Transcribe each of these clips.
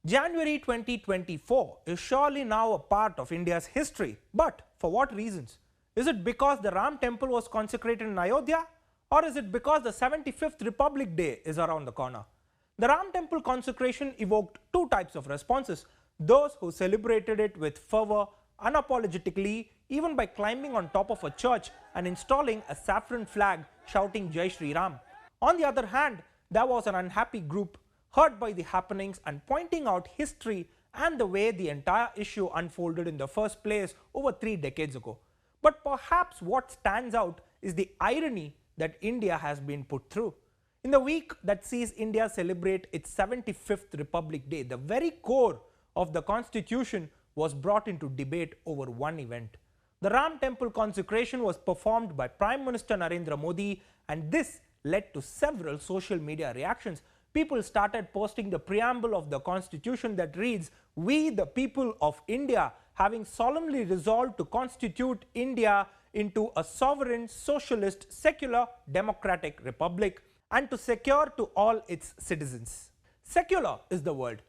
January 2024 is surely now a part of India's history, but for what reasons? Is it because the Ram temple was consecrated in Ayodhya, or is it because the 75th Republic Day is around the corner? The Ram temple consecration evoked two types of responses: those who celebrated it with fervor, unapologetically, even by climbing on top of a church and installing a saffron flag shouting Jai Shri Ram. On the other hand, there was an unhappy group hurt by the happenings and pointing out history and the way the entire issue unfolded in the first place over 3 decades ago. But perhaps what stands out is the irony that India has been put through. In the week that sees India celebrate its 75th Republic Day, the very core of the constitution was brought into debate over one event. The Ram temple consecration was performed by Prime Minister Narendra Modi, and this led to several social media reactions. People started posting the preamble of the constitution that reads, "We the people of India, having solemnly resolved to constitute India into a sovereign, socialist, secular, democratic republic and to secure to all its citizens." Secular is the word.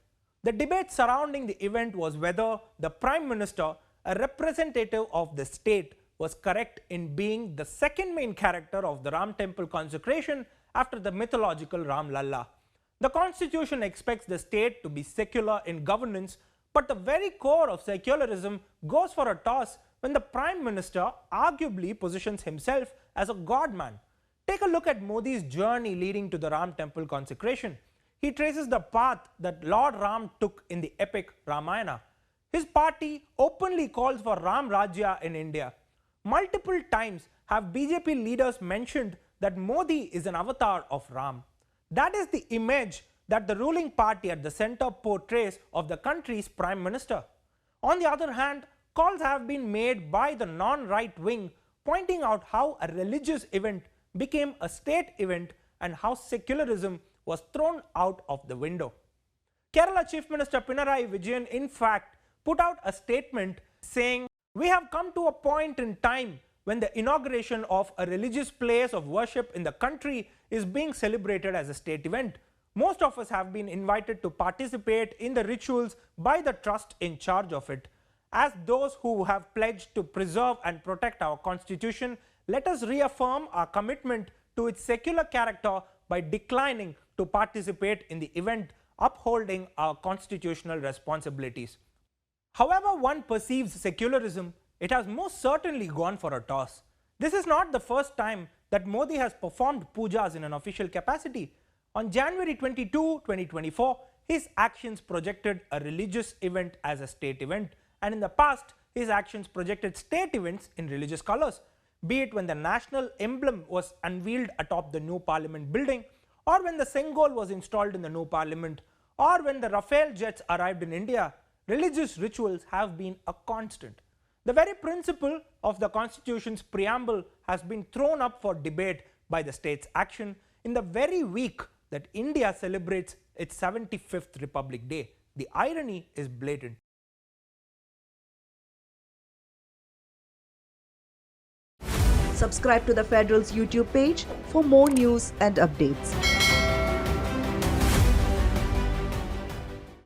The debate surrounding the event was whether the Prime Minister, a representative of the state, was correct in being the second main character of the Ram temple consecration after the mythological Ram Lalla. The constitution expects the state to be secular in governance, but the very core of secularism goes for a toss when the Prime Minister arguably positions himself as a godman. Take a look at Modi's journey leading to the Ram temple consecration. He traces the path that Lord Ram took in the epic Ramayana. His party openly calls for Ram Rajya in India. Multiple times have BJP leaders mentioned that Modi is an avatar of Ram. That is the image that the ruling party at the center portrays of the country's Prime Minister. On the other hand, calls have been made by the non-right wing pointing out how a religious event became a state event and how secularism was thrown out of the window. Kerala Chief Minister Pinarayi Vijayan in fact put out a statement saying, "We have come to a point in time when the inauguration of a religious place of worship in the country is being celebrated as a state event. Most of us have been invited to participate in the rituals by the trust in charge of it. As those who have pledged to preserve and protect our constitution, let us reaffirm our commitment to its secular character by declining to participate in the event, upholding our constitutional responsibilities." However one perceives secularism, it has most certainly gone for a toss. This is not the first time that Modi has performed pujas in an official capacity. On January 22, 2024, his actions projected a religious event as a state event, and in the past, his actions projected state events in religious colors, be it when the national emblem was unveiled atop the new parliament building, or when the Sengol was installed in the new parliament, or when the Rafale jets arrived in India. Religious rituals have been a constant. The very principle of the constitution's preamble has been thrown up for debate by the state's action in the very week that India celebrates its 75th Republic Day. The irony is blatant. Subscribe to the Federal's YouTube page for more news and updates.